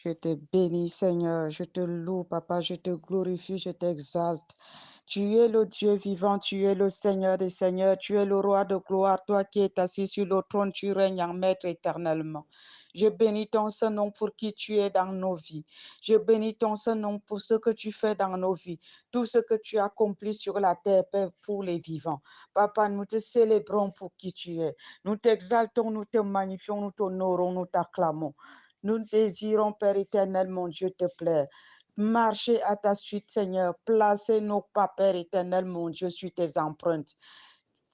Je te bénis, Seigneur. Je te loue, Papa. Je te glorifie, je t'exalte. Tu es le Dieu vivant, tu es le Seigneur des Seigneurs, tu es le roi de gloire, toi qui es assis sur le trône, tu règnes en maître éternellement. Je bénis ton Saint-Nom pour qui tu es dans nos vies. Je bénis ton Saint-Nom pour ce que tu fais dans nos vies, tout ce que tu accomplis sur la terre, Père, pour les vivants. Papa, nous te célébrons pour qui tu es. Nous t'exaltons, nous te magnifions, nous t'honorons, nous t'acclamons. Nous désirons, Père éternel, mon Dieu, te plaire. Marcher à ta suite, Seigneur. Placer nos pas, Père éternel, mon Dieu, sur tes empreintes.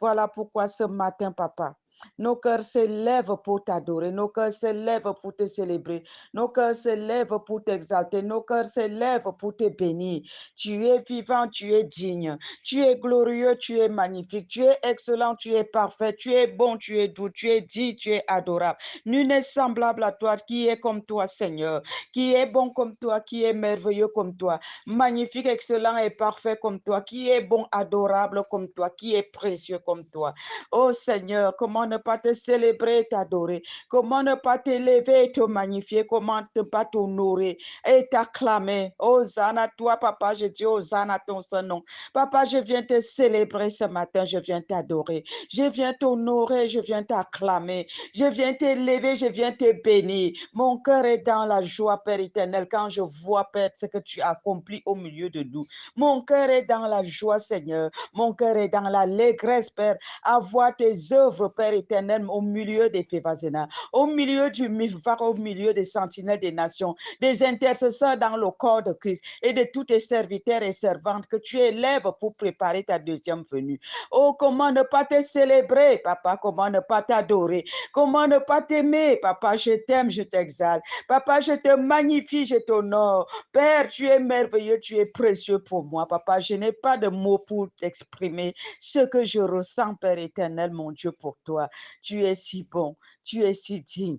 Voilà pourquoi ce matin, Papa, nos cœurs s'élèvent pour t'adorer, nos cœurs s'élèvent pour te célébrer, nos cœurs s'élèvent pour t'exalter, nos cœurs s'élèvent pour te bénir. Tu es vivant, tu es digne, tu es glorieux, tu es magnifique, tu es excellent, tu es parfait, tu es bon, tu es doux, tu es dit, tu es adorable. Nul n'est semblable à toi, qui est comme toi, Seigneur, qui est bon comme toi, qui est merveilleux comme toi, magnifique, excellent et parfait comme toi, qui est bon, adorable comme toi, qui est précieux comme toi. Oh Seigneur, comment ne pas te célébrer et t'adorer? Comment ne pas t'élever et te magnifier? Comment ne pas t'honorer et t'acclamer? Hosanna à toi, Papa, je dis Hosanna à ton Saint-Nom. Papa, je viens te célébrer ce matin, je viens t'adorer. Je viens t'honorer, je viens t'acclamer. Je viens t'élever, je viens te bénir. Mon cœur est dans la joie, Père éternel, quand je vois, Père, ce que tu as accompli au milieu de nous. Mon cœur est dans la joie, Seigneur. Mon cœur est dans l'allégresse, Père, à voir tes œuvres, Père éternel, au milieu des Févazénas, au milieu du Mifvar, au milieu des sentinelles des nations, des intercesseurs dans le corps de Christ et de tous tes serviteurs et servantes que tu élèves pour préparer ta deuxième venue. Oh, comment ne pas te célébrer, Papa, comment ne pas t'adorer, comment ne pas t'aimer, Papa, je t'aime, je t'exalte. Papa, je te magnifie, je t'honore. Père, tu es merveilleux, tu es précieux pour moi, Papa. Je n'ai pas de mots pour t'exprimer ce que je ressens, Père éternel, mon Dieu, pour toi. Tu es si bon, tu es si digne.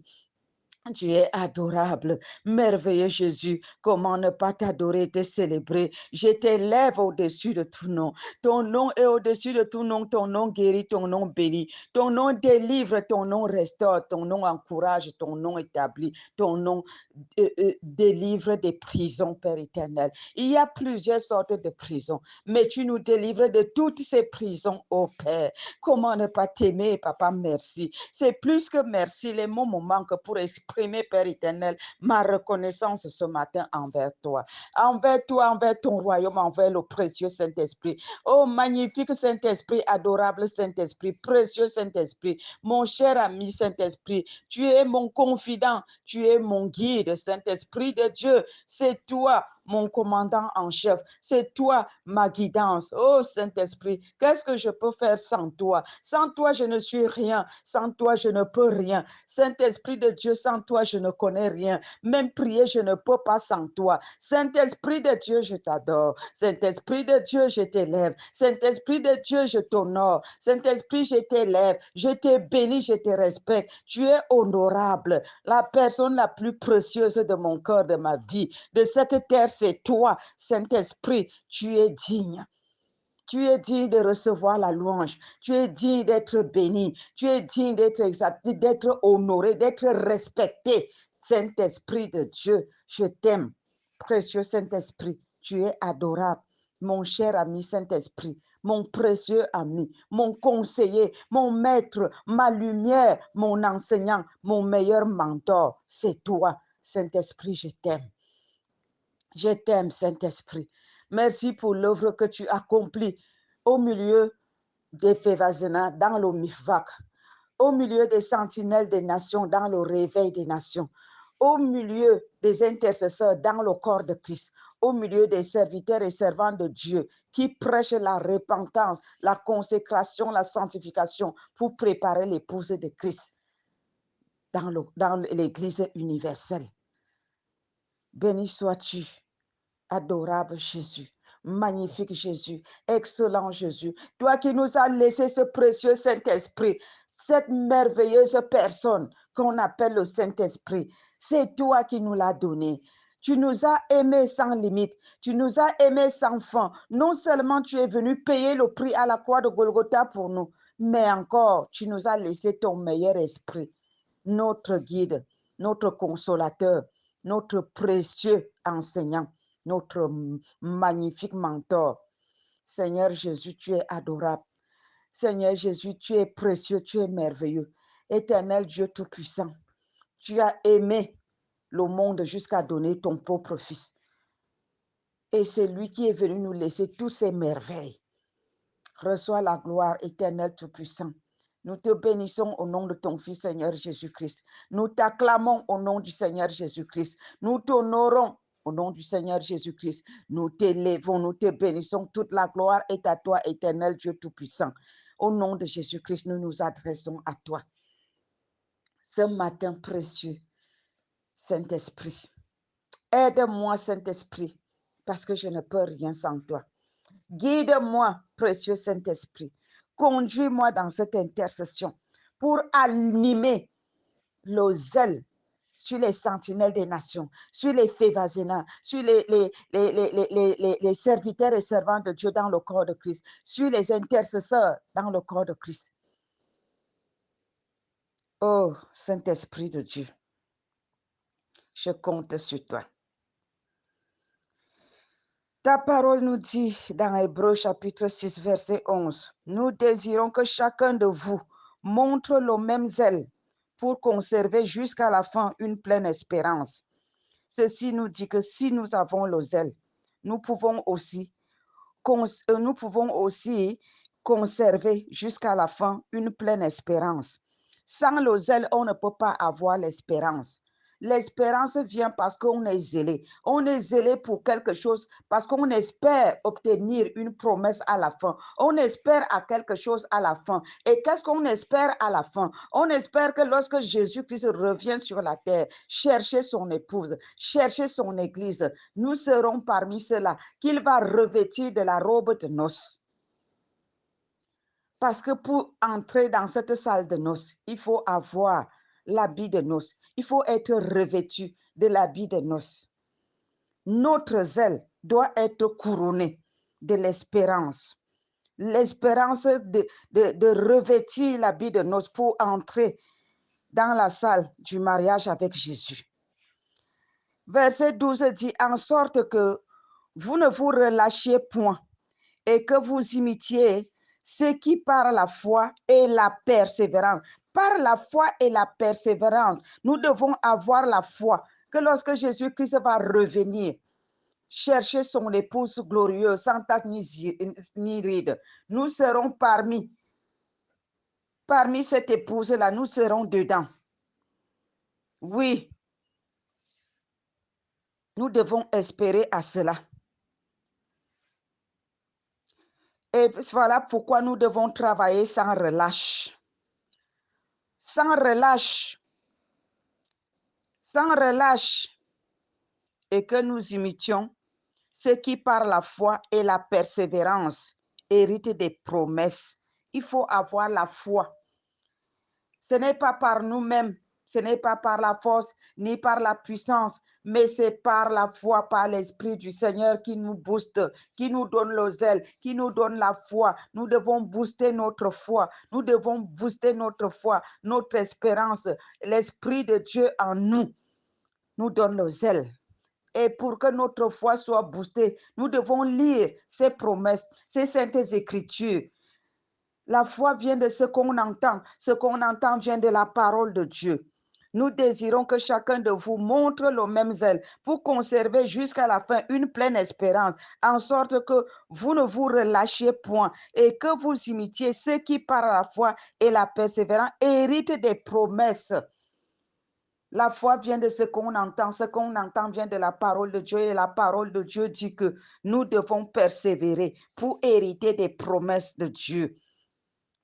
Tu es adorable, merveilleux Jésus. Comment ne pas t'adorer et te célébrer? Je t'élève au-dessus de tout nom. Ton nom est au-dessus de tout nom. Ton nom guérit, ton nom bénit. Ton nom délivre, ton nom restaure, ton nom encourage, ton nom établit, ton nom délivre des prisons, Père éternel. Il y a plusieurs sortes de prisons, mais tu nous délivres de toutes ces prisons, ô Père. Comment ne pas t'aimer, Papa? Merci. C'est plus que merci. Les mots me manquent pour exprimer, Père éternel, ma reconnaissance ce matin envers toi, envers ton royaume, envers le précieux Saint-Esprit. Oh, magnifique Saint-Esprit, adorable Saint-Esprit, précieux Saint-Esprit, mon cher ami Saint-Esprit, tu es mon confident, tu es mon guide, Saint-Esprit de Dieu, c'est toi mon commandant en chef. C'est toi ma guidance. Oh Saint-Esprit, qu'est-ce que je peux faire sans toi? Sans toi, je ne suis rien. Sans toi, je ne peux rien. Saint-Esprit de Dieu, sans toi, je ne connais rien. Même prier, je ne peux pas sans toi. Saint-Esprit de Dieu, je t'adore. Saint-Esprit de Dieu, je t'élève. Saint-Esprit de Dieu, je t'honore. Saint-Esprit, je t'élève. Je te bénis, je te respecte. Tu es honorable. La personne la plus précieuse de mon cœur, de ma vie, de cette terre, c'est toi, Saint-Esprit. Tu es digne. Tu es digne de recevoir la louange. Tu es digne d'être béni. Tu es digne d'être exalté, d'être honoré, d'être respecté. Saint-Esprit de Dieu, je t'aime. Précieux Saint-Esprit, tu es adorable. Mon cher ami Saint-Esprit, mon précieux ami, mon conseiller, mon maître, ma lumière, mon enseignant, mon meilleur mentor, c'est toi. Saint-Esprit, je t'aime. Je t'aime, Saint-Esprit. Merci pour l'œuvre que tu accomplis au milieu des Févazénas, dans le Mifvak, au milieu des sentinelles des nations, dans le réveil des nations, au milieu des intercesseurs, dans le corps de Christ, au milieu des serviteurs et servants de Dieu qui prêchent la repentance, la consécration, la sanctification pour préparer l'épouse de Christ dans l'Église universelle. Béni sois-tu, adorable Jésus, magnifique Jésus, excellent Jésus, toi qui nous as laissé ce précieux Saint-Esprit, cette merveilleuse personne qu'on appelle le Saint-Esprit, c'est toi qui nous l'as donné. Tu nous as aimés sans limite, tu nous as aimés sans fin. Non seulement tu es venu payer le prix à la croix de Golgotha pour nous, mais encore tu nous as laissé ton meilleur esprit, notre guide, notre consolateur, notre précieux enseignant, notre magnifique mentor. Seigneur Jésus, tu es adorable. Seigneur Jésus, tu es précieux, tu es merveilleux. Éternel Dieu Tout-Puissant, tu as aimé le monde jusqu'à donner ton propre Fils. Et c'est lui qui est venu nous laisser toutes ces merveilles. Reçois la gloire, Éternel Tout-Puissant. Nous te bénissons au nom de ton Fils, Seigneur Jésus-Christ. Nous t'acclamons au nom du Seigneur Jésus-Christ. Nous t'honorons au nom du Seigneur Jésus-Christ. Nous t'élèvons, nous te bénissons. Toute la gloire est à toi, Éternel Dieu Tout-Puissant. Au nom de Jésus-Christ, nous nous adressons à toi. Ce matin précieux, Saint-Esprit, aide-moi, Saint-Esprit, parce que je ne peux rien sans toi. Guide-moi, précieux Saint-Esprit. Conduis-moi dans cette intercession pour animer le zèle sur les sentinelles des nations, sur les Févazénas, sur les serviteurs et servants de Dieu dans le corps de Christ, sur les intercesseurs dans le corps de Christ. Oh, Saint-Esprit de Dieu, je compte sur toi. Ta parole nous dit dans Hébreux chapitre 6, verset 11, « Nous désirons que chacun de vous montre le même zèle pour conserver jusqu'à la fin une pleine espérance. » Ceci nous dit que si nous avons le zèle, nous pouvons aussi conserver jusqu'à la fin une pleine espérance. Sans le zèle, on ne peut pas avoir l'espérance. L'espérance vient parce qu'on est zélé. On est zélé pour quelque chose parce qu'on espère obtenir une promesse à la fin. On espère à quelque chose à la fin. Et qu'est-ce qu'on espère à la fin? On espère que lorsque Jésus-Christ revient sur la terre, chercher son épouse, chercher son église, nous serons parmi ceux-là qu'il va revêtir de la robe de noces. Parce que pour entrer dans cette salle de noces, il faut avoir l'habit de noces. Il faut être revêtu de l'habit de noces. Notre zèle doit être couronné de l'espérance. L'espérance de revêtir l'habit de noces pour entrer dans la salle du mariage avec Jésus. Verset 12 dit, en sorte que vous ne vous relâchiez point et que vous imitiez ceux qui par la foi et la persévérance. Par la foi et la persévérance, nous devons avoir la foi que lorsque Jésus-Christ va revenir, chercher son épouse glorieuse, sans tache ni ride, nous serons parmi cette épouse-là, nous serons dedans. Oui, nous devons espérer à cela. Et voilà pourquoi nous devons travailler sans relâche. Sans relâche. Sans relâche. Et que nous imitions ceux qui par la foi et la persévérance héritent des promesses. Il faut avoir la foi. Ce n'est pas par nous-mêmes, ce n'est pas par la force ni par la puissance, mais c'est par la foi, par l'Esprit du Seigneur qui nous booste, qui nous donne le zèle, qui nous donne la foi. Nous devons booster notre foi, nous devons booster notre foi, notre espérance. L'Esprit de Dieu en nous nous donne le zèle. Et pour que notre foi soit boostée, nous devons lire ces promesses, ces saintes écritures. La foi vient de ce qu'on entend vient de la parole de Dieu. Nous désirons que chacun de vous montre le même zèle pour conserver jusqu'à la fin une pleine espérance, en sorte que vous ne vous relâchiez point et que vous imitiez ceux qui par la foi et la persévérance héritent des promesses. La foi vient de ce qu'on entend vient de la parole de Dieu et la parole de Dieu dit que nous devons persévérer pour hériter des promesses de Dieu.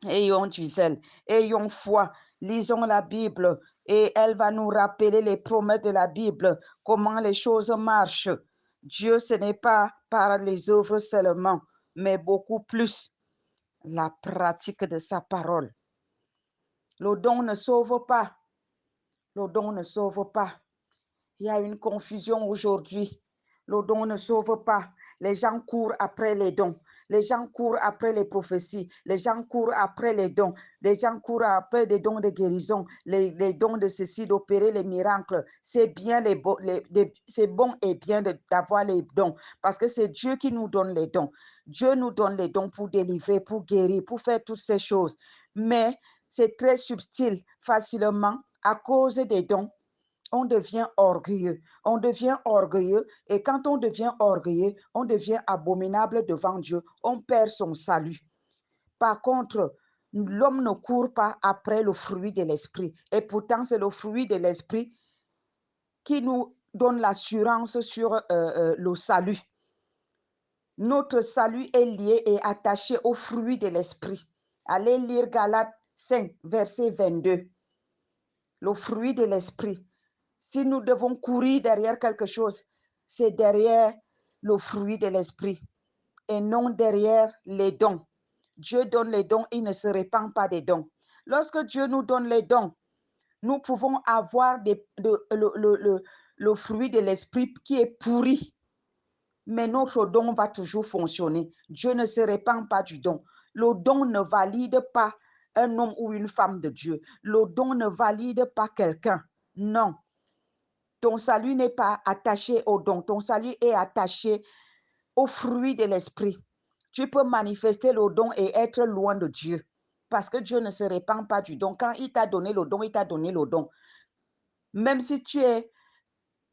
Ayons du zèle, ayons foi, lisons la Bible et elle va nous rappeler les promesses de la Bible, comment les choses marchent. Dieu, ce n'est pas par les œuvres seulement, mais beaucoup plus la pratique de sa parole. Le don ne sauve pas. Le don ne sauve pas. Il y a une confusion aujourd'hui. Le don ne sauve pas. Les gens courent après les dons. Les gens courent après les prophéties. Les gens courent après les dons. Les gens courent après des dons de guérison, les dons de ceci, d'opérer les miracles. C'est bien, c'est bon et bien d'avoir les dons parce que c'est Dieu qui nous donne les dons. Dieu nous donne les dons pour délivrer, pour guérir, pour faire toutes ces choses. Mais c'est très subtil, facilement, à cause des dons. On devient orgueilleux. On devient orgueilleux et quand on devient orgueilleux, on devient abominable devant Dieu. On perd son salut. Par contre, l'homme ne court pas après le fruit de l'esprit. Et pourtant, c'est le fruit de l'esprit qui nous donne l'assurance sur le salut. Notre salut est lié et attaché au fruit de l'esprit. Allez lire Galates 5, verset 22. Le fruit de l'esprit. Si nous devons courir derrière quelque chose, c'est derrière le fruit de l'esprit et non derrière les dons. Dieu donne les dons, il ne se répand pas des dons. Lorsque Dieu nous donne les dons, nous pouvons avoir le fruit de l'esprit qui est pourri. Mais notre don va toujours fonctionner. Dieu ne se répand pas du don. Le don ne valide pas un homme ou une femme de Dieu. Le don ne valide pas quelqu'un. Non. Ton salut n'est pas attaché au don. Ton salut est attaché au fruit de l'esprit. Tu peux manifester le don et être loin de Dieu. Parce que Dieu ne se répand pas du don. Quand il t'a donné le don, il t'a donné le don. Même si tu es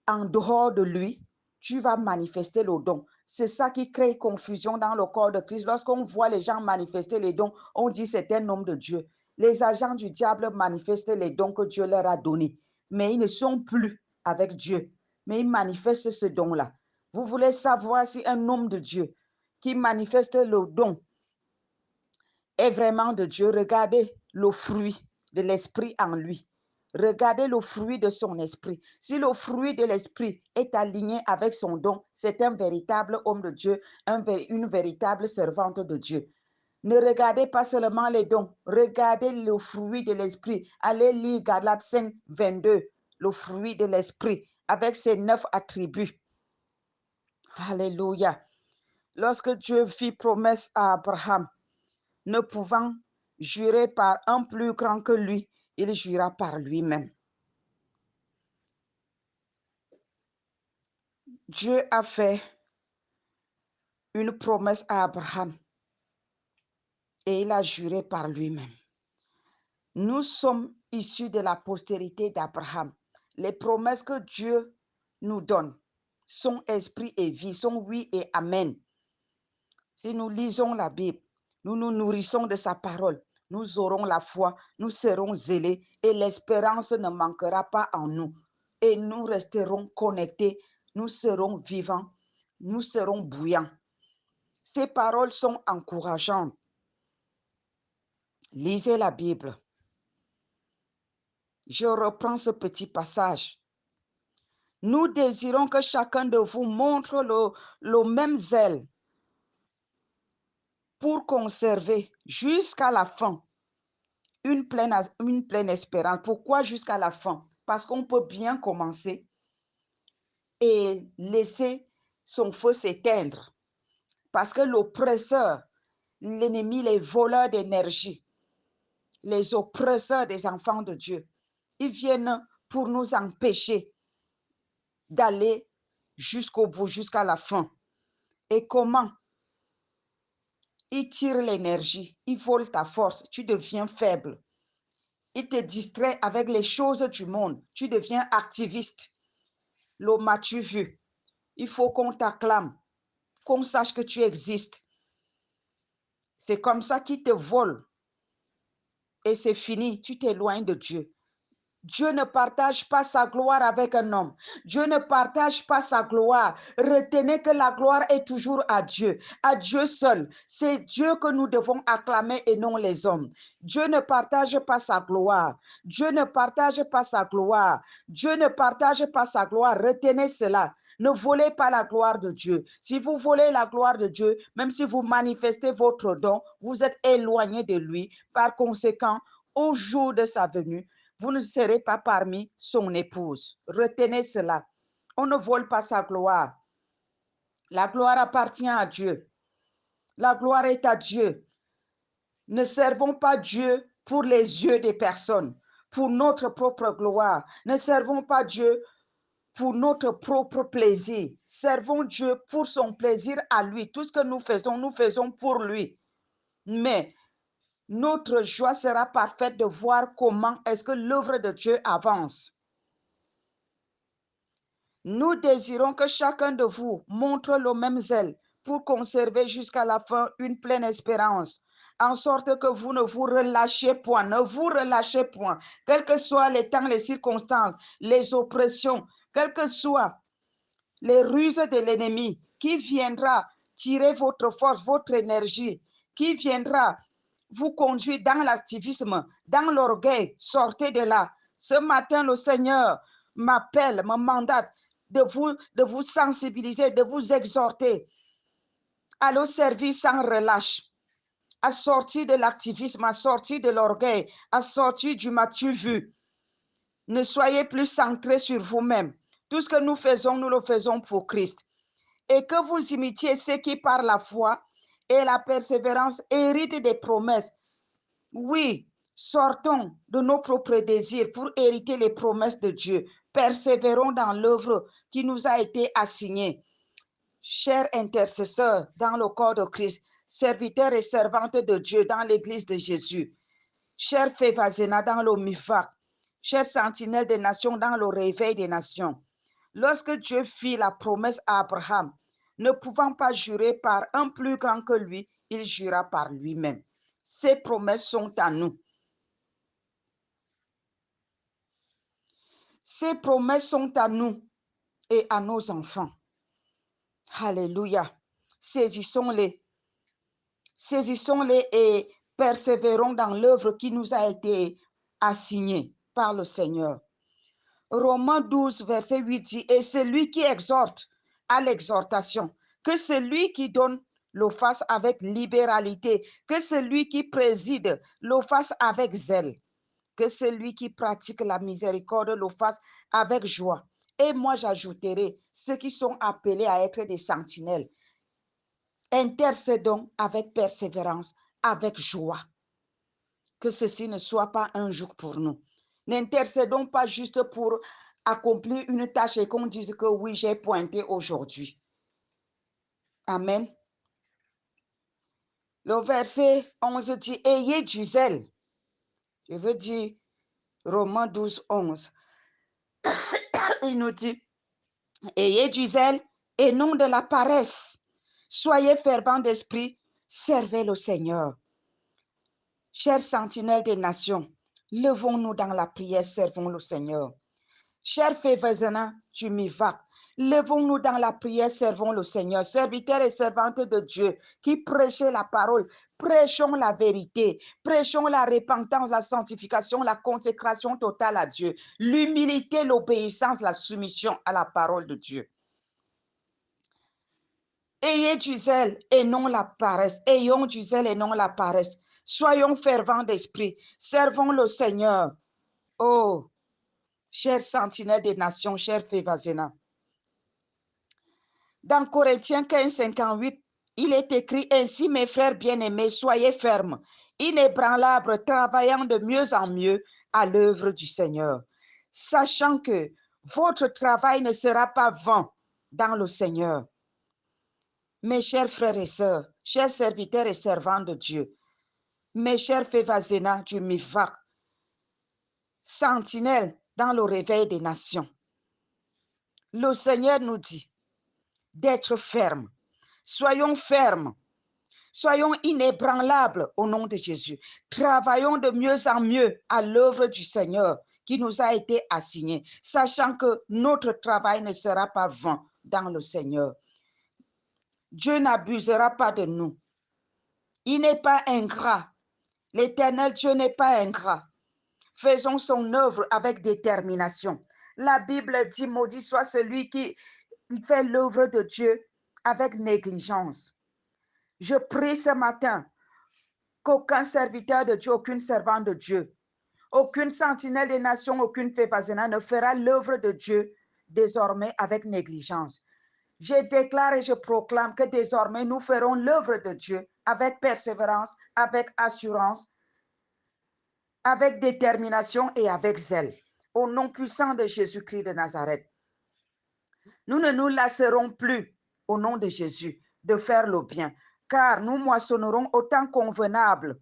en dehors de lui, tu vas manifester le don. C'est ça qui crée confusion dans le corps de Christ. Lorsqu'on voit les gens manifester les dons, on dit c'est un homme de Dieu. Les agents du diable manifestent les dons que Dieu leur a donnés. Mais ils ne sont plus avec Dieu. Mais ils manifestent ce don-là. Vous voulez savoir si un homme de Dieu qui manifeste le don est vraiment de Dieu? Regardez le fruit de l'esprit en lui. Regardez le fruit de son esprit. Si le fruit de l'esprit est aligné avec son don, c'est un véritable homme de Dieu, une véritable servante de Dieu. Ne regardez pas seulement les dons, regardez le fruit de l'esprit. Allez lire Galates 5, 22, le fruit de l'esprit avec ses 9 attributs. Alléluia. Lorsque Dieu fit promesse à Abraham, ne pouvant jurer par un plus grand que lui, il jura par lui-même. Dieu a fait une promesse à Abraham et il a juré par lui-même. Nous sommes issus de la postérité d'Abraham. Les promesses que Dieu nous donne sont esprit et vie, sont oui et amen. Si nous lisons la Bible, nous nous nourrissons de sa parole, nous aurons la foi, nous serons zélés et l'espérance ne manquera pas en nous. Et nous resterons connectés, nous serons vivants, nous serons bouillants. Ces paroles sont encourageantes. Lisez la Bible. Je reprends ce petit passage. Nous désirons que chacun de vous montre le même zèle pour conserver jusqu'à la fin une pleine espérance. Pourquoi jusqu'à la fin? Parce qu'on peut bien commencer et laisser son feu s'éteindre. Parce que l'oppresseur, l'ennemi, les voleurs d'énergie, les oppresseurs des enfants de Dieu, ils viennent pour nous empêcher d'aller jusqu'au bout, jusqu'à la fin. Et comment? Ils tirent l'énergie, ils volent ta force, tu deviens faible. Ils te distraient avec les choses du monde, tu deviens activiste. L'homme, as-tu vu? Il faut qu'on t'acclame, qu'on sache que tu existes. C'est comme ça qu'ils te volent. Et c'est fini, tu t'éloignes de Dieu. Dieu ne partage pas sa gloire avec un homme. Dieu ne partage pas sa gloire. Retenez que la gloire est toujours à Dieu seul. C'est Dieu que nous devons acclamer et non les hommes. Dieu ne partage pas sa gloire. Dieu ne partage pas sa gloire. Dieu ne partage pas sa gloire. Retenez cela. Ne volez pas la gloire de Dieu. Si vous volez la gloire de Dieu, même si vous manifestez votre don, vous êtes éloigné de lui. Par conséquent, au jour de sa venue, vous ne serez pas parmi son épouse. Retenez cela. On ne vole pas sa gloire. La gloire appartient à Dieu. La gloire est à Dieu. Ne servons pas Dieu pour les yeux des personnes, pour notre propre gloire. Ne servons pas Dieu pour notre propre plaisir. Servons Dieu pour son plaisir à lui. Tout ce que nous faisons pour lui. Mais notre joie sera parfaite de voir comment est-ce que l'œuvre de Dieu avance. Nous désirons que chacun de vous montre le même zèle pour conserver jusqu'à la fin une pleine espérance, en sorte que vous ne vous relâchez point, ne vous relâchez point, quels que soient les temps, les circonstances, les oppressions, quelles que soient les ruses de l'ennemi qui viendra tirer votre force, votre énergie, qui viendra vous conduire dans l'activisme, dans l'orgueil. Sortez de là. Ce matin, le Seigneur m'appelle, me mandate de vous sensibiliser, de vous exhorter à le servir sans relâche, à sortir de l'activisme, à sortir de l'orgueil, à sortir du m'as-tu vu. Ne soyez plus centrés sur vous-même. Tout ce que nous le faisons pour Christ. Et que vous imitiez ceux qui, par la foi et la persévérance, héritent des promesses. Oui, sortons de nos propres désirs pour hériter les promesses de Dieu. Persévérons dans l'œuvre qui nous a été assignée. Chers intercesseurs dans le corps de Christ, serviteurs et servantes de Dieu dans l'église de Jésus, chers Févazéna dans le MIFAC, chers sentinelles des nations dans le réveil des nations, lorsque Dieu fit la promesse à Abraham, ne pouvant pas jurer par un plus grand que lui, il jura par lui-même. Ces promesses sont à nous. Ces promesses sont à nous et à nos enfants. Alléluia. Saisissons-les. Saisissons-les et persévérons dans l'œuvre qui nous a été assignée par le Seigneur. Romains 12, verset 8 dit, et celui qui exhorte à l'exhortation, que celui qui donne le fasse avec libéralité, que celui qui préside le fasse avec zèle, que celui qui pratique la miséricorde le fasse avec joie. Et moi, j'ajouterai ceux qui sont appelés à être des sentinelles. Intercédons avec persévérance, avec joie. Que ceci ne soit pas un joug pour nous. N'intercédons pas juste pour accomplir une tâche et qu'on dise que oui, j'ai pointé aujourd'hui. Amen. Le verset 11 dit, ayez du zèle. Je veux dire, Romains 12, 11. Il nous dit, ayez du zèle et non de la paresse. Soyez fervents d'esprit, servez le Seigneur. Chers sentinelles des nations, levons-nous dans la prière, servons le Seigneur. Chers Févazéna du MIFAC, levons-nous dans la prière, servons le Seigneur. Serviteurs et servantes de Dieu qui prêchez la parole, prêchons la vérité, prêchons la repentance, la sanctification, la consécration totale à Dieu, l'humilité, l'obéissance, la soumission à la parole de Dieu. Ayez du zèle et non la paresse. Ayons du zèle et non la paresse. Soyons fervents d'esprit. Servons le Seigneur. Oh, chers sentinelles des nations, chers Févazéna. Dans Corinthiens 15, 58, il est écrit, ainsi mes frères bien-aimés, soyez fermes, inébranlables, travaillant de mieux en mieux à l'œuvre du Seigneur, sachant que votre travail ne sera pas vain dans le Seigneur. Mes chers frères et sœurs, chers serviteurs et servants de Dieu, mes chers Févazéna du MIFAC, sentinelles dans le réveil des nations, le Seigneur nous dit d'être fermes. Soyons fermes, soyons inébranlables au nom de Jésus. Travaillons de mieux en mieux à l'œuvre du Seigneur qui nous a été assignée, sachant que notre travail ne sera pas vain dans le Seigneur. Dieu n'abusera pas de nous. Il n'est pas ingrat. L'Éternel Dieu n'est pas ingrat. Faisons son œuvre avec détermination. La Bible dit, maudit soit celui qui fait l'œuvre de Dieu avec négligence. Je prie ce matin qu'aucun serviteur de Dieu, aucune servante de Dieu, aucune sentinelle des nations, aucune Févazéna ne fera l'œuvre de Dieu désormais avec négligence. Je déclare et je proclame que désormais nous ferons l'œuvre de Dieu avec persévérance, avec assurance, avec détermination et avec zèle. Au nom puissant de Jésus-Christ de Nazareth, nous ne nous lasserons plus, au nom de Jésus, de faire le bien, car nous moissonnerons au temps convenable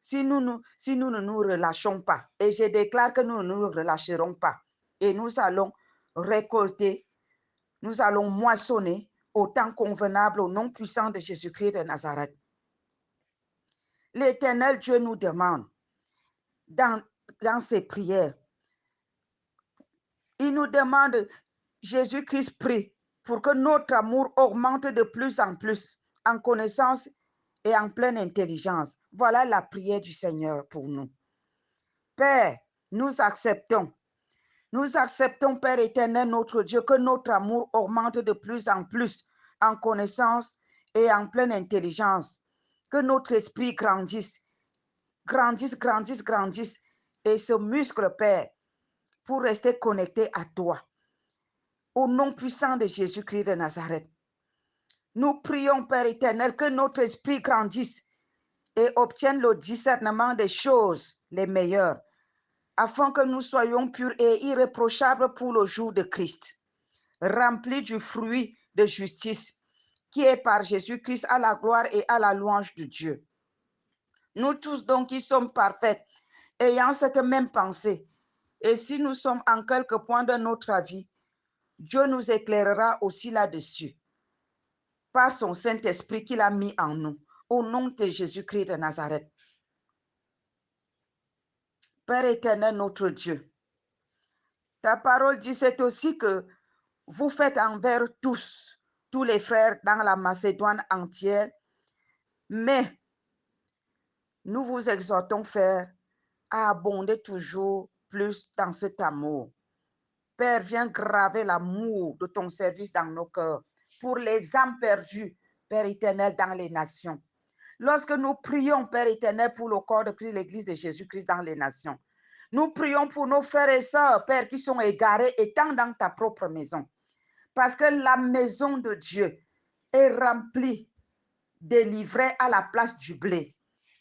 si nous ne nous relâchons pas. Et je déclare que nous ne nous relâcherons pas. Et nous allons récolter, nous allons moissonner au temps convenable au nom puissant de Jésus-Christ de Nazareth. L'Éternel Dieu nous demande dans ses prières, il nous demande, Jésus-Christ prie pour que notre amour augmente de plus en plus en connaissance et en pleine intelligence. Voilà la prière du Seigneur pour nous. Père, nous acceptons, Père éternel, notre Dieu, que notre amour augmente de plus en plus en connaissance et en pleine intelligence. Que notre esprit grandisse et se muscle, Père, pour rester connecté à toi. Au nom puissant de Jésus-Christ de Nazareth, nous prions, Père éternel, que notre esprit grandisse et obtienne le discernement des choses les meilleures, afin que nous soyons purs et irréprochables pour le jour de Christ, remplis du fruit de justice qui est par Jésus-Christ à la gloire et à la louange de Dieu. Nous tous donc qui sommes parfaits, ayant cette même pensée, et si nous sommes en quelque point de notre vie, Dieu nous éclairera aussi là-dessus, par son Saint-Esprit qu'il a mis en nous, au nom de Jésus-Christ de Nazareth. Père éternel, notre Dieu, ta parole dit, c'est aussi que vous faites envers tous les frères dans la Macédoine entière, mais nous vous exhortons, frères, à abonder toujours plus dans cet amour. Père, viens graver l'amour de ton service dans nos cœurs pour les âmes perdues, Père éternel, dans les nations. Lorsque nous prions, Père éternel, pour le corps de Christ, l'Église de Jésus-Christ dans les nations, nous prions pour nos frères et sœurs, Père, qui sont égarés, étant dans ta propre maison. Parce que la maison de Dieu est remplie de livrets à la place du blé.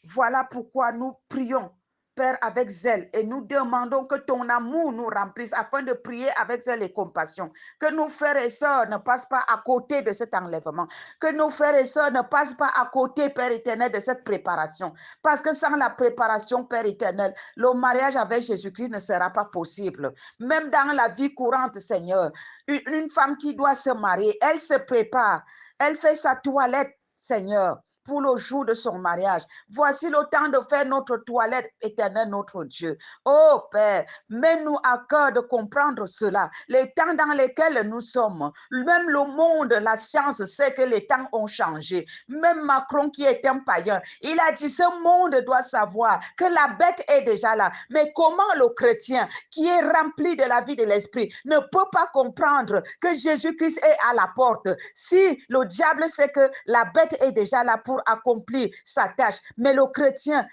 Voilà pourquoi nous prions, Père, avec zèle, et nous demandons que ton amour nous remplisse afin de prier avec zèle et compassion. Que nos frères et sœurs ne passent pas à côté de cet enlèvement. Que nos frères et sœurs ne passent pas à côté, Père éternel, de cette préparation. Parce que sans la préparation, Père éternel, le mariage avec Jésus-Christ ne sera pas possible. Même dans la vie courante, Seigneur, une femme qui doit se marier, elle se prépare, elle fait sa toilette, Seigneur, pour le jour de son mariage. Voici le temps de faire notre toilette, éternel, notre Dieu. Oh Père, mets-nous à cœur de comprendre cela. Les temps dans lesquels nous sommes, même le monde, la science sait que les temps ont changé. Même Macron qui est un païen, il a dit ce monde doit savoir que la bête est déjà là. Mais comment le chrétien qui est rempli de la vie de l'esprit ne peut pas comprendre que Jésus-Christ est à la porte si le diable sait que la bête est déjà là pour accomplir sa tâche, mais le chrétien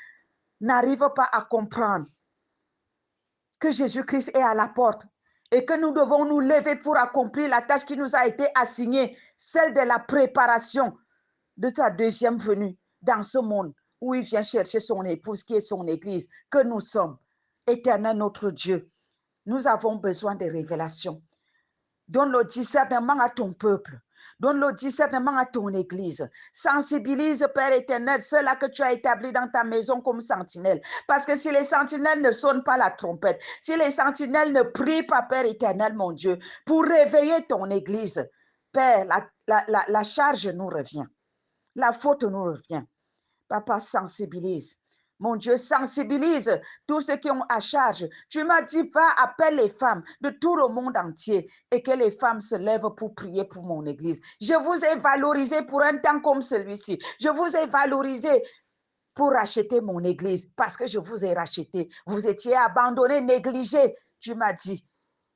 n'arrive pas à comprendre que Jésus-Christ est à la porte et que nous devons nous lever pour accomplir la tâche qui nous a été assignée, celle de la préparation de sa deuxième venue dans ce monde où il vient chercher son épouse qui est son église, que nous sommes. Éternel notre Dieu, nous avons besoin de révélations. Donne le discernement à ton peuple. Donne le discernement à ton église. Sensibilise, Père éternel, ceux-là que tu as établis dans ta maison comme sentinelles. Parce que si les sentinelles ne sonnent pas la trompette, si les sentinelles ne prient pas, Père éternel, mon Dieu, pour réveiller ton église, Père, la charge nous revient. La faute nous revient. Papa, sensibilise. Mon Dieu, sensibilise tous ceux qui ont à charge. Tu m'as dit, va, appelle les femmes de tout le monde entier et que les femmes se lèvent pour prier pour mon église. Je vous ai valorisé pour un temps comme celui-ci. Je vous ai valorisé pour racheter mon église parce que je vous ai racheté. Vous étiez abandonnés, négligés. Tu m'as dit,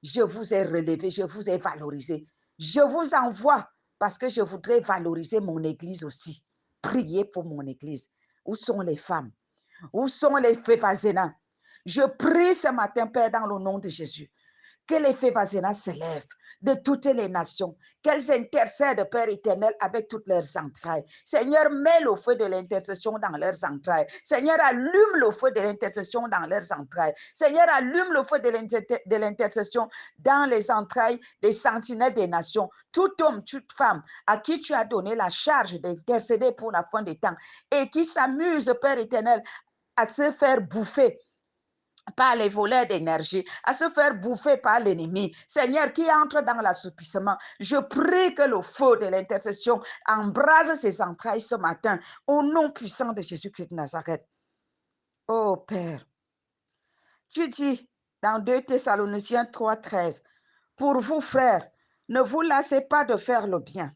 je vous ai relevé, je vous ai valorisé. Je vous envoie parce que je voudrais valoriser mon église aussi. Priez pour mon église. Où sont les femmes? Où sont les Févazénas? Je prie ce matin, Père, dans le nom de Jésus, que les Févazénas se lèvent, de toutes les nations, qu'elles intercèdent, Père éternel, avec toutes leurs entrailles. Seigneur, mets le feu de l'intercession dans leurs entrailles. Seigneur, allume le feu de l'intercession dans leurs entrailles. Seigneur, allume le feu de l'intercession dans les entrailles des sentinelles des nations. Tout homme, toute femme à qui tu as donné la charge d'intercéder pour la fin des temps et qui s'amuse, Père éternel, à se faire bouffer par les voleurs d'énergie, à se faire bouffer par l'ennemi. Seigneur, qui entre dans l'assoupissement, je prie que le feu de l'intercession embrase ses entrailles ce matin, au nom puissant de Jésus-Christ de Nazareth. Oh Père, tu dis dans 2 Thessaloniciens 3:13, pour vous frères, ne vous lassez pas de faire le bien.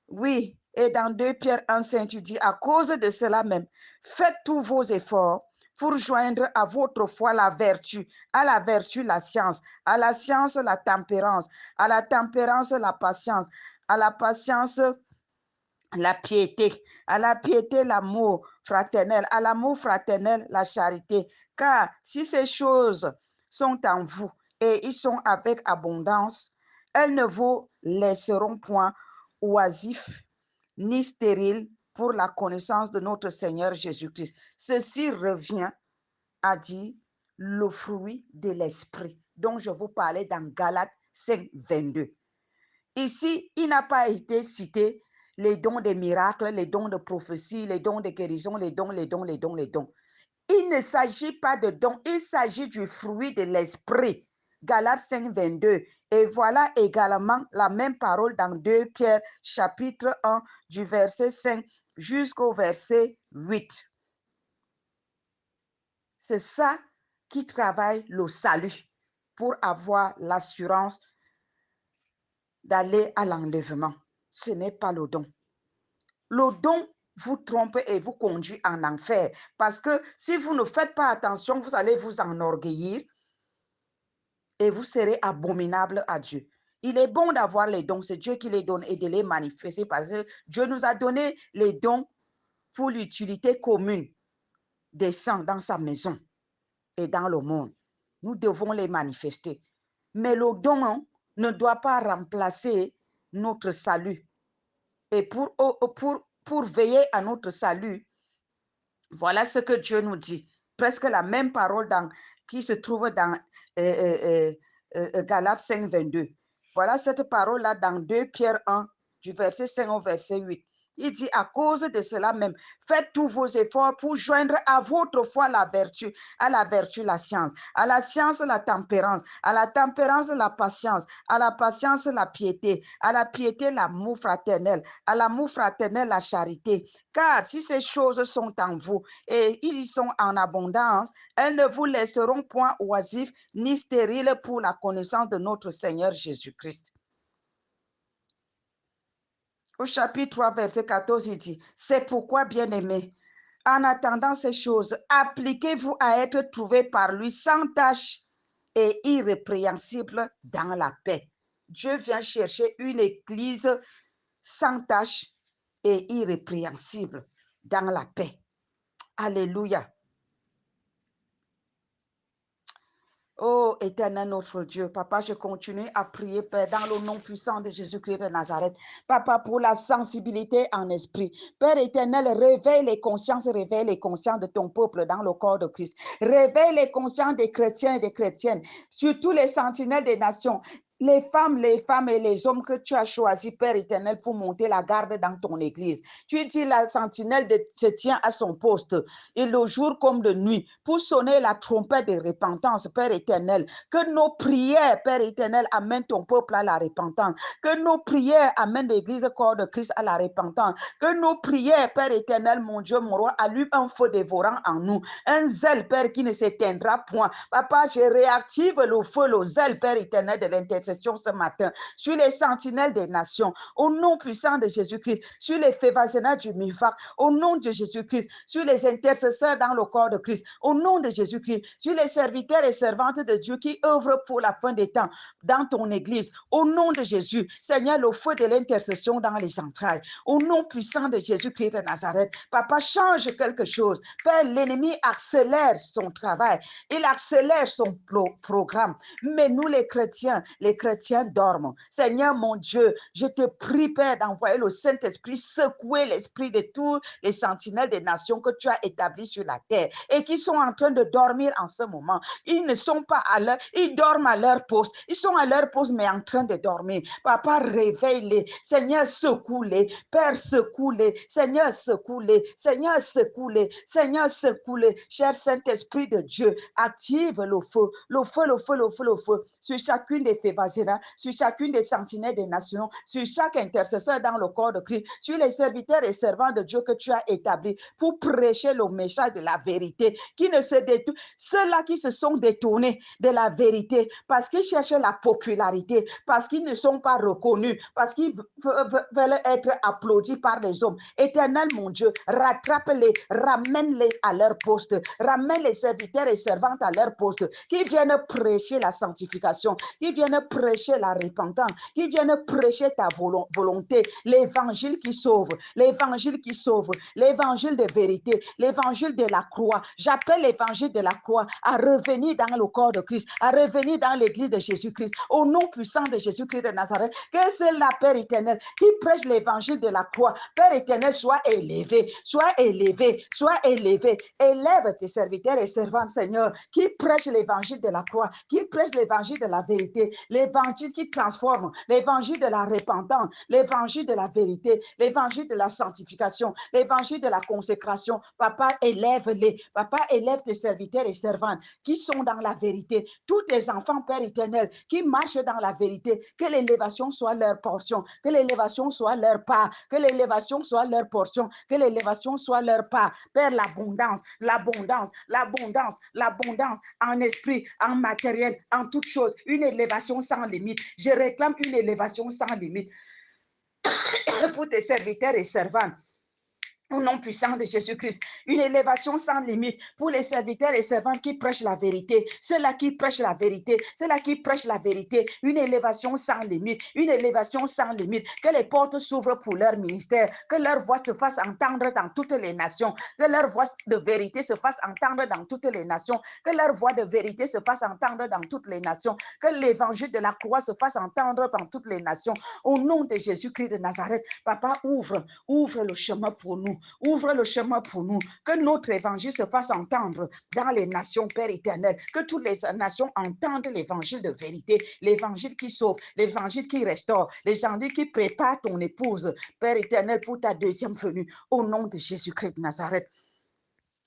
Oui, et dans 2 Pierre 1:5, tu dis, à cause de cela même, faites tous vos efforts pour joindre à votre foi la vertu, à la vertu la science, à la science la tempérance, à la tempérance la patience, à la patience la piété, à la piété l'amour fraternel, à l'amour fraternel la charité. Car si ces choses sont en vous et ils sont avec abondance, elles ne vous laisseront point oisifs ni stériles pour la connaissance de notre Seigneur Jésus-Christ. Ceci revient à dire le fruit de l'esprit dont je vous parlais dans Galates 5:22. Ici, il n'a pas été cité les dons des miracles, les dons de prophétie, les dons de guérison, les dons. Il ne s'agit pas de dons, il s'agit du fruit de l'esprit. Galates 5:22. Et voilà également la même parole dans 2 Pierre chapitre 1 du verset 5 jusqu'au verset 8. C'est ça qui travaille le salut pour avoir l'assurance d'aller à l'enlèvement. Ce n'est pas le don. Le don vous trompe et vous conduit en enfer. Parce que si vous ne faites pas attention, vous allez vous enorgueillir et vous serez abominable à Dieu. Il est bon d'avoir les dons, c'est Dieu qui les donne et de les manifester parce que Dieu nous a donné les dons pour l'utilité commune des saints dans sa maison et dans le monde. Nous devons les manifester. Mais le don ne doit pas remplacer notre salut. Et pour veiller à notre salut, voilà ce que Dieu nous dit. Presque la même parole qui se trouve dans Galates 5:22. Voilà cette parole-là dans 2 Pierre 1, du verset 5 au verset 8. Il dit, à cause de cela même, faites tous vos efforts pour joindre à votre foi la vertu, à la vertu la science, à la science la tempérance, à la tempérance la patience, à la patience la piété, à la piété l'amour fraternel, à l'amour fraternel la charité. Car si ces choses sont en vous et ils sont en abondance, elles ne vous laisseront point oisifs ni stériles pour la connaissance de notre Seigneur Jésus-Christ. Au chapitre 3, verset 14, il dit, c'est pourquoi, bien-aimés, en attendant ces choses, appliquez-vous à être trouvés par lui sans tache et irrépréhensible dans la paix. Dieu vient chercher une église sans tache et irrépréhensible dans la paix. Alléluia. Oh, éternel notre Dieu, Papa, je continue à prier, Père, dans le nom puissant de Jésus-Christ de Nazareth. Papa, pour la sensibilité en esprit. Père éternel, réveille les consciences de ton peuple dans le corps de Christ. Réveille les consciences des chrétiens et des chrétiennes, surtout les sentinelles des nations. Les femmes et les hommes que tu as choisis, Père éternel, pour monter la garde dans ton église. Tu dis la sentinelle se tient à son poste, et le jour comme de nuit, pour sonner la trompette de repentance, Père éternel. Que nos prières, Père éternel, amènent ton peuple à la repentance. Que nos prières amènent l'église corps de Christ à la repentance. Que nos prières, Père éternel, mon Dieu, mon roi, allument un feu dévorant en nous. Un zèle, Père, qui ne s'éteindra point. Papa, je réactive le feu, le zèle, Père éternel, de l'intercession ce matin sur les sentinelles des nations, au nom puissant de Jésus-Christ, sur les févasénats du MIFAC, au nom de Jésus-Christ, sur les intercesseurs dans le corps de Christ, au nom de Jésus-Christ, sur les serviteurs et servantes de Dieu qui œuvrent pour la fin des temps dans ton église, au nom de Jésus, Seigneur, le feu de l'intercession dans les entrailles, au nom puissant de Jésus-Christ de Nazareth. Papa, change quelque chose. Père, l'ennemi accélère son travail, il accélère son programme, mais nous les chrétiens chrétiens dorment. Seigneur mon Dieu, je te prie, Père, d'envoyer le Saint-Esprit secouer l'esprit de tous les sentinelles des nations que tu as établies sur la terre et qui sont en train de dormir en ce moment. Ils ne sont pas à l'heure, ils dorment à leur poste. Ils sont à leur poste, mais en train de dormir. Papa, réveille-les. Seigneur, secoue-les. Père, secoue-les. Seigneur, secoue-les. Seigneur, secoue-les. Seigneur, secoue-les. Cher Saint-Esprit de Dieu, active le feu, le feu, le feu, le feu, le feu sur chacune des Fébazénas, sur chacune des sentinelles des nations, sur chaque intercesseur dans le corps de Christ, sur les serviteurs et servants de Dieu que tu as établis pour prêcher le message de la vérité, qui ne se détournent, ceux-là qui se sont détournés de la vérité parce qu'ils cherchent la popularité, parce qu'ils ne sont pas reconnus, parce qu'ils veulent être applaudis par les hommes. Éternel mon Dieu, rattrape-les, ramène-les à leur poste, ramène les serviteurs et servantes à leur poste, qui viennent prêcher la sanctification, qui viennent prêcher la repentance, qui viennent prêcher ta volonté, l'évangile qui sauve, l'évangile qui sauve, l'évangile de vérité, l'évangile de la croix. J'appelle l'évangile de la croix à revenir dans le corps de Christ, à revenir dans l'église de Jésus-Christ, au nom puissant de Jésus-Christ de Nazareth, que c'est la Père éternel qui prêche l'évangile de la croix. Père éternel, sois élevé, sois élevé, sois élevé. Élève tes serviteurs et servantes, Seigneur, qui prêchent l'évangile de la croix, qui prêchent l'évangile de la vérité, l'évangile qui transforme, l'évangile de la repentance, l'évangile de la vérité, l'évangile de la sanctification, l'évangile de la consécration. Papa, élève-les. Papa, élève tes serviteurs et servantes qui sont dans la vérité. Tous tes enfants, Père éternel, qui marchent dans la vérité, que l'élévation soit leur portion, que l'élévation soit leur part, que l'élévation soit leur portion, que l'élévation soit leur part. Père, l'abondance, l'abondance, l'abondance, l'abondance en esprit, en matériel, en toutes choses. Une élévation sans limite. Je réclame une élévation sans limite pour tes serviteurs et servantes. Au nom puissant de Jésus-Christ, une élévation sans limite pour les serviteurs et servantes qui prêchent la vérité, ceux-là qui prêchent la vérité, ceux-là qui prêchent la vérité, une élévation sans limite, une élévation sans limite, que les portes s'ouvrent pour leur ministère, que leur voix se fasse entendre dans toutes les nations, que leur voix de vérité se fasse entendre dans toutes les nations, que leur voix de vérité se fasse entendre dans toutes les nations, que l'évangile de la croix se fasse entendre dans toutes les nations. Au nom de Jésus-Christ de Nazareth, Papa, ouvre le chemin pour nous. Ouvre le chemin pour nous, que notre évangile se fasse entendre dans les nations, Père éternel, que toutes les nations entendent l'évangile de vérité, l'évangile qui sauve, l'évangile qui restaure, l'évangile qui prépare ton épouse, Père éternel, pour ta deuxième venue, au nom de Jésus-Christ de Nazareth.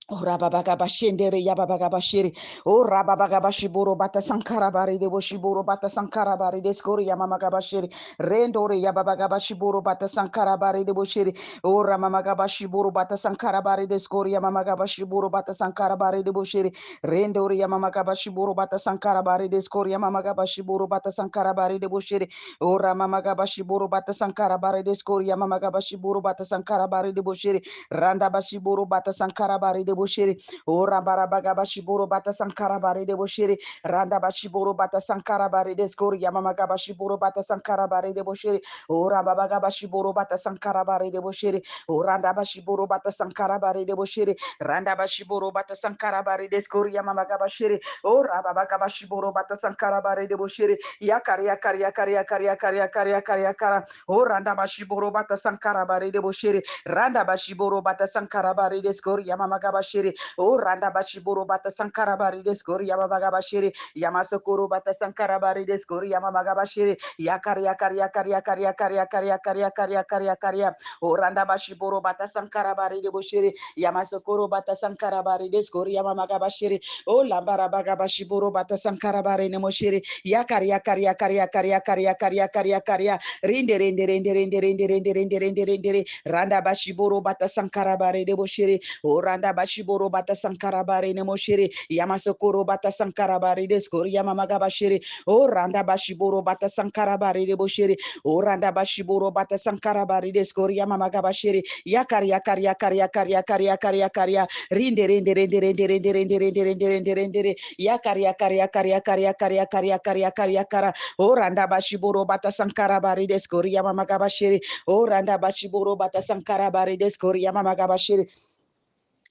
Oh Rababagabashendere Yababagabashiri. Oh Rababagabashiburu Bata Sankarabari de Boshiburu Bata Sankarabari de Skori Yamamagabashiri. Rendore Yababagabashiburu Bata Sankarabari de Boshiri. Oh Ramamagabashiburu Bata Sankarabari de Skori Yamamagabashiburu Bata Sankarabari de Boshiri. Rendore Yamamagabashiburu Bata Sankarabari de Skori Yamamagabashiburu Bata Sankarabari de Boshiri. Oh Ramamagabashiburu Bata Sankarabari de Skori Yamamagabashiburu Bata Sankarabari de Boshiri. Randa Bashiburu Bata Sankarabari de Boshiri, Ora Barabagabashiburu Bata Sankarabari de Boshiri, Randa Bashiburu Bata Sankarabari de Skori, Yamamagabashiburu Bata Sankarabari de Boshiri, Ora Babagabashiburu Bata Sankarabari de Boshiri, Oranda Bashiburu Bata Sankarabari de Boshiri, Randa Bashiburu Bata Sankarabari de Skori, Yamamagabashiri, Ora Babagabashiburu Bata Sankarabari de Boshiri, Yakaria Karia Karia Karia Karia Karia Karia Kara, Oranda Bashiburu Bata Sankarabari de Boshiri, Randa Bashiburu Bata Sankarabari de Skori, Yamamagabashiri, O Randa Bashiburu Bata Sankarabari de Skori, Yamamagabashiri, Yamasokuru Bata Sankarabari de Skori, Yamamagabashiri, Yakaria Karia Karia Karia Karia Karia Karia Karia Karia Karia, O Randa Bashiburu Bata Sankarabari de Boshiri, Yamasokuru Bata Sankarabari de Skori, Yamamagabashiri, O Lambara Bagabashiburu Bata Sankarabari de Moshiri, Yakaria Karia Karia Karia Karia Karia Karia Karia, Rinde Rinde Rinde Rinde Rinde Rinde Rinde Rinde Rinde Randa Bashiburu Bata Sankarabari de Boshiri, O Randa Bashiburu Bata Sankarabari de Moshiri, Yamasokoro Bata Sankarabari de Skori, Yamamagabashiri, O Randa Bashiburu Bata Sankarabari de Boshiri, O Randa Bashiburu Bata Sankarabari de Skori, Yamamagabashiri, Yakaria Karia Karia Karia Karia Karia Karia, Rinde Rinde Rinde Rinde Rinde Rinde Rinde Rinde Rinde Rinde Yakaria Karia Karia Karia Karia Karia Karia Karia Kara, O Randa Bashiburu Bata Sankarabari de Skori, Yamamagabashiri, O Randa Bashiburu Bata Sankarabari de Skori, Yamamagabashiri.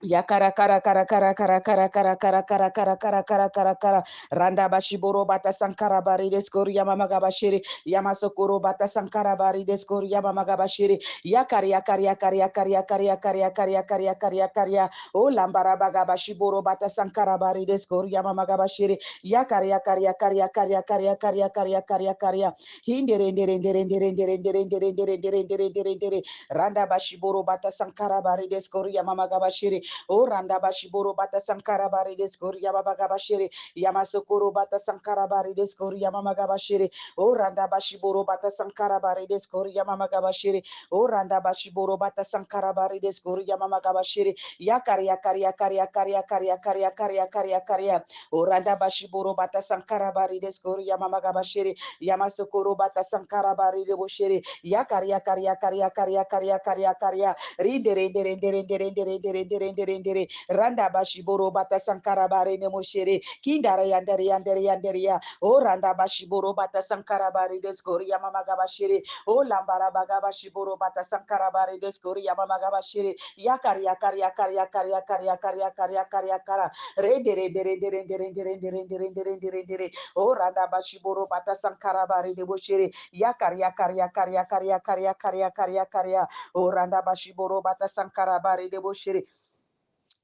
Yakara kara kara kara kara kara kara kara kara kara kara kara kara kara randa bashiboro bata sankara bari deskori yamama gabashiri yamasokoro bata sankara bari deskori yamama gabashiri yakari yakari yakari yakari yakari yakari yakari yakari yakari yakari o lambara baga bashiboro bata sankara bari deskori yamama gabashiri yakari yakari yakari yakari yakari yakari yakari yakari yakari hindere ndere ndere ndere ndere ndere ndere ndere ndere ndere ndere ndere randa bashiboro bata sankara bari deskori yamama gabashiri O randa bashiboro bata sankara bari deskori yababa gabashiri yamasokoro bata sankara bari deskori yamama gabashiri o randa bashiboro bata sankara bari deskori yamama gabashiri o randa bashiboro bata sankara bari deskori yamama gabashiri yakari yakari yakari yakari yakari yakari yakari yakari yakari o randa bashiboro bata sankara bari deskori yamama gabashiri yamasokoro bata sankara bari deboshiri yakari yakari yakari yakari yakari yakari yakari rindere ndere ndere ndere ndere ndere ndere ndere ndere randa bashiboro bata sankara bare ne moshere kindara yandere yandere yandere ya o randa bashiboro bata sankara bare deskori ya mama gabashire o lambara baga bashiboro bata sankara bare deskori ya mama gabashire yakari yakari yakari yakari yakari yakari yakari yakari yakara rendere ndere ndere ndere ndere ndere ndere ndere ndere ndere o randa bashiboro bata sankara bare ne moshere yakari yakari yakari yakari yakari yakari yakari yakari o randa bashiboro bata sankara bare ne moshere.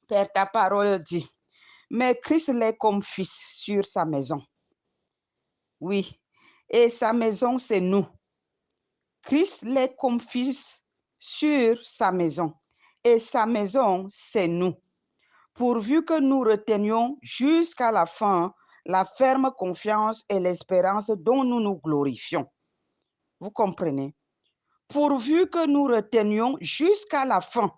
Père, ta parole dit, mais Christ l'est comme fils sur sa maison. Oui, et sa maison, c'est nous. Christ l'est comme fils sur sa maison, et sa maison, c'est nous. Pourvu que nous retenions jusqu'à la fin la ferme confiance et l'espérance dont nous nous glorifions. Vous comprenez? Pourvu que nous retenions jusqu'à la fin.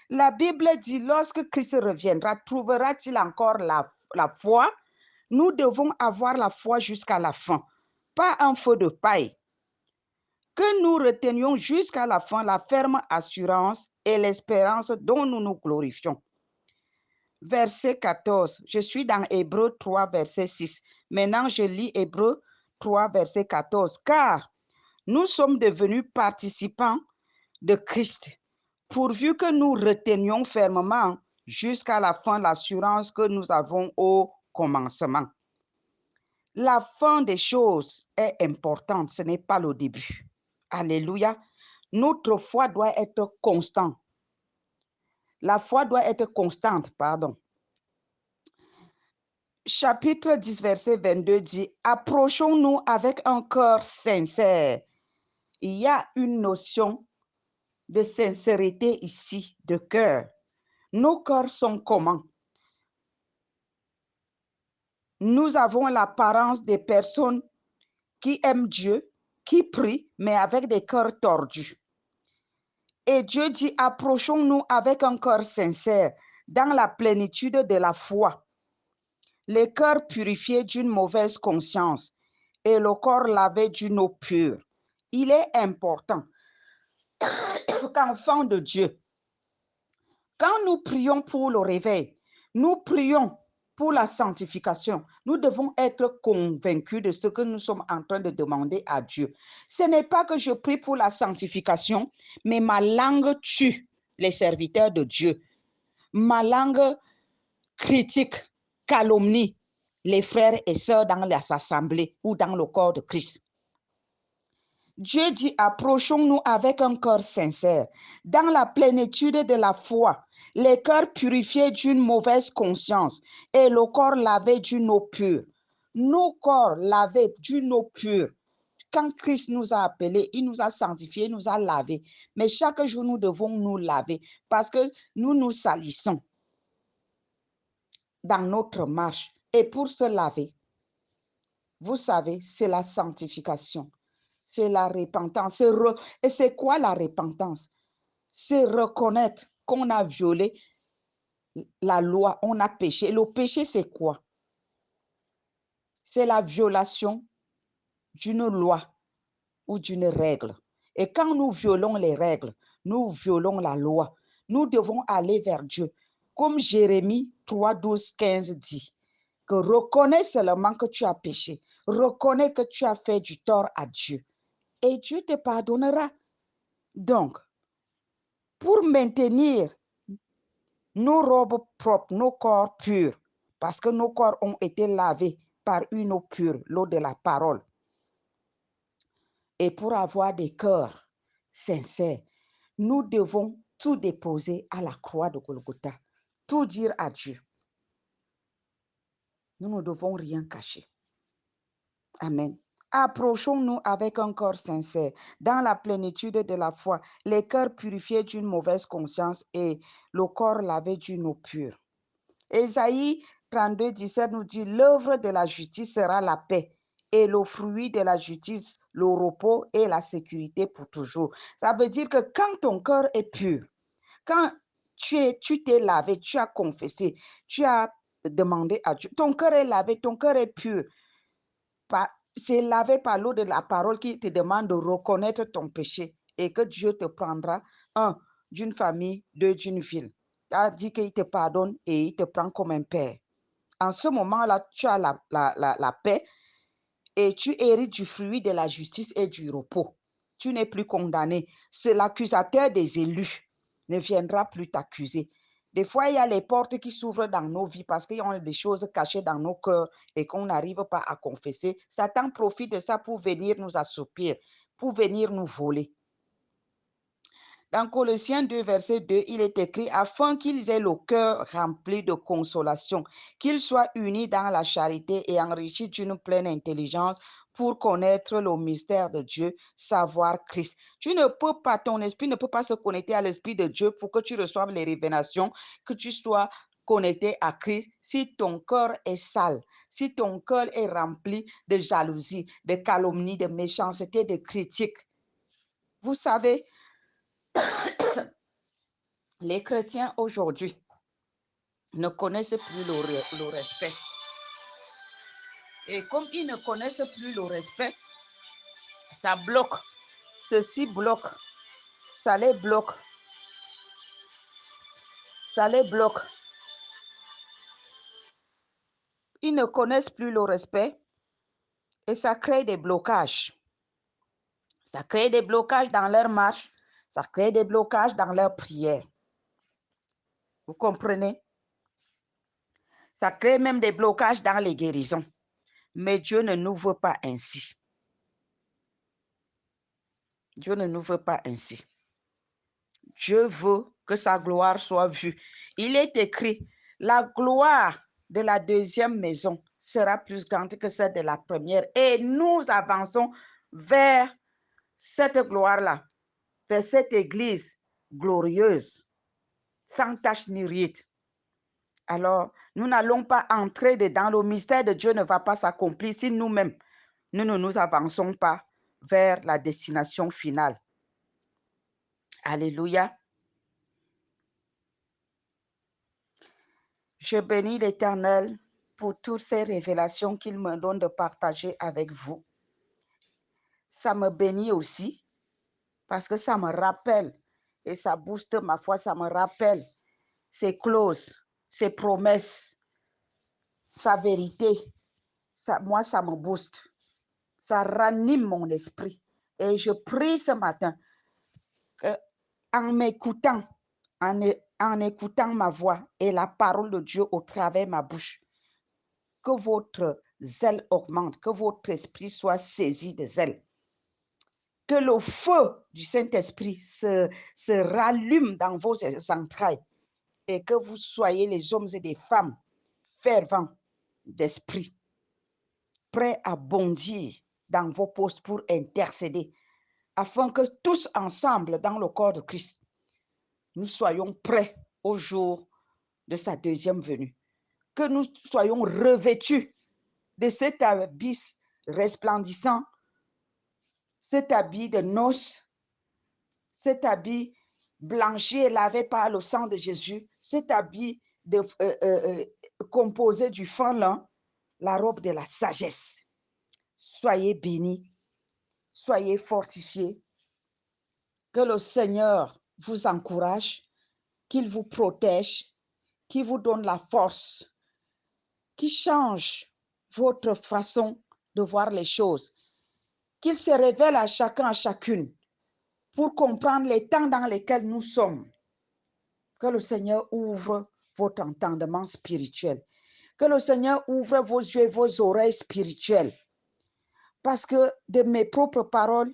La Bible dit, lorsque Christ reviendra, trouvera-t-il encore la foi? Nous devons avoir la foi jusqu'à la fin, pas un feu de paille. Que nous retenions jusqu'à la fin la ferme assurance et l'espérance dont nous nous glorifions. Verset 14, je suis dans Hébreux 3, verset 6. Maintenant, je lis Hébreux 3, verset 14. Car nous sommes devenus participants de Christ, pourvu que nous retenions fermement jusqu'à la fin l'assurance que nous avons au commencement. La fin des choses est importante, ce n'est pas le début. Alléluia. Notre foi doit être constante. La foi doit être constante, pardon. Chapitre 10, verset 22 dit, approchons-nous avec un cœur sincère. Il y a une notion de sincérité ici, de cœur. Nos cœurs sont comment? Nous avons l'apparence des personnes qui aiment Dieu, qui prient, mais avec des cœurs tordus. Et Dieu dit, approchons-nous avec un cœur sincère, dans la plénitude de la foi. Les cœurs purifiés d'une mauvaise conscience et le corps lavé d'une eau pure. Il est important qu'enfants de Dieu, quand nous prions pour le réveil, nous prions pour la sanctification, nous devons être convaincus de ce que nous sommes en train de demander à Dieu. Ce n'est pas que je prie pour la sanctification, mais ma langue tue les serviteurs de Dieu. Ma langue critique, calomnie les frères et sœurs dans les assemblées ou dans le corps de Christ. Dieu dit, approchons-nous avec un cœur sincère, dans la plénitude de la foi, les cœurs purifiés d'une mauvaise conscience et le corps lavé d'une eau pure. Nos corps lavés d'une eau pure. Quand Christ nous a appelés, il nous a sanctifiés, il nous a lavés. Mais chaque jour, nous devons nous laver parce que nous nous salissons dans notre marche. Et pour se laver, vous savez, c'est la sanctification. C'est la repentance. Et c'est quoi la repentance? C'est reconnaître qu'on a violé la loi, on a péché. Le péché, c'est quoi? C'est la violation d'une loi ou d'une règle. Et quand nous violons les règles, nous violons la loi. Nous devons aller vers Dieu. Comme Jérémie 3, 12, 15 dit, que reconnais seulement que tu as péché. Reconnais que tu as fait du tort à Dieu. Et Dieu te pardonnera. Donc, pour maintenir nos robes propres, nos corps purs, parce que nos corps ont été lavés par une eau pure, l'eau de la parole. Et pour avoir des cœurs sincères, nous devons tout déposer à la croix de Golgotha, tout dire à Dieu. Nous ne devons rien cacher. Amen. Approchons-nous avec un cœur sincère, dans la plénitude de la foi, les cœurs purifiés d'une mauvaise conscience et le corps lavé d'une eau pure. Ésaïe 32, 17 nous dit, l'œuvre de la justice sera la paix et le fruit de la justice, le repos et la sécurité pour toujours. Ça veut dire que quand ton cœur est pur, quand tu t'es lavé, tu as confessé, tu as demandé à Dieu, ton cœur est lavé, ton cœur est pur. C'est lavé par l'eau de la parole qui te demande de reconnaître ton péché et que Dieu te prendra, un, d'une famille, deux, d'une ville. Il a dit qu'il te pardonne et il te prend comme un père. En ce moment-là, tu as la paix et tu hérites du fruit de la justice et du repos. Tu n'es plus condamné. C'est l'accusateur des élus ne viendra plus t'accuser. Des fois, il y a les portes qui s'ouvrent dans nos vies parce qu'il y a des choses cachées dans nos cœurs et qu'on n'arrive pas à confesser. Satan profite de ça pour venir nous assoupir, pour venir nous voler. Dans Colossiens 2, verset 2, il est écrit, afin qu'ils aient le cœur rempli de consolation, qu'ils soient unis dans la charité et enrichis d'une pleine intelligence pour connaître le mystère de Dieu, savoir Christ. Tu ne peux pas, ton esprit ne peut pas se connecter à l'esprit de Dieu pour que tu reçoives les révélations, que tu sois connecté à Christ si ton cœur est sale, si ton cœur est rempli de jalousie, de calomnie, de méchanceté, de critique. Vous savez, les chrétiens aujourd'hui ne connaissent plus le respect. Et comme ils ne connaissent plus le respect, ça bloque. Ceci bloque. Ça les bloque. Ça les bloque. Ils ne connaissent plus le respect et ça crée des blocages. Ça crée des blocages dans leur marche. Ça crée des blocages dans leur prière. Vous comprenez? Ça crée même des blocages dans les guérisons. Mais Dieu ne nous veut pas ainsi. Dieu ne nous veut pas ainsi. Dieu veut que sa gloire soit vue. Il est écrit, la gloire de la deuxième maison sera plus grande que celle de la première. Et nous avançons vers cette gloire-là, vers cette église glorieuse, sans tache ni ride. Alors, nous n'allons pas entrer dedans. Le mystère de Dieu ne va pas s'accomplir si nous-mêmes, nous ne nous avançons pas vers la destination finale. Alléluia. Je bénis l'Éternel pour toutes ces révélations qu'il me donne de partager avec vous. Ça me bénit aussi parce que ça me rappelle et ça booste ma foi, ça me rappelle ses clauses, ses promesses, sa vérité. Moi, ça me booste. Ça ranime mon esprit. Et je prie ce matin en m'écoutant, en écoutant ma voix et la parole de Dieu au travers de ma bouche, que votre zèle augmente, que votre esprit soit saisi de zèle. Que le feu du Saint-Esprit se rallume dans vos entrailles et que vous soyez les hommes et des femmes fervents d'esprit, prêts à bondir dans vos postes pour intercéder, afin que tous ensemble dans le corps de Christ, nous soyons prêts au jour de sa deuxième venue. Que nous soyons revêtus de cet habit resplendissant, cet habit de noces, cet habit blanchi et lavé par le sang de Jésus, cet habit composé du fin lin, la robe de la sagesse. Soyez bénis, soyez fortifiés, que le Seigneur vous encourage, qu'il vous protège, qu'il vous donne la force, qu'il change votre façon de voir les choses, qu'il se révèle à chacun, à chacune, pour comprendre les temps dans lesquels nous sommes. Que le Seigneur ouvre votre entendement spirituel. Que le Seigneur ouvre vos yeux et vos oreilles spirituelles. Parce que de mes propres paroles,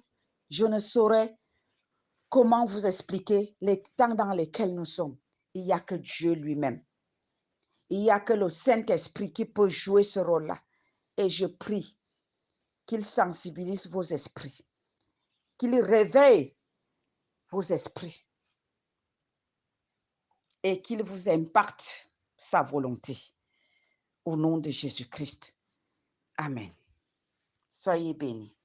je ne saurais comment vous expliquer les temps dans lesquels nous sommes. Il n'y a que Dieu lui-même. Il n'y a que le Saint-Esprit qui peut jouer ce rôle-là. Et je prie qu'il sensibilise vos esprits, qu'il réveille vos esprits et qu'il vous impacte sa volonté. Au nom de Jésus-Christ. Amen. Soyez bénis.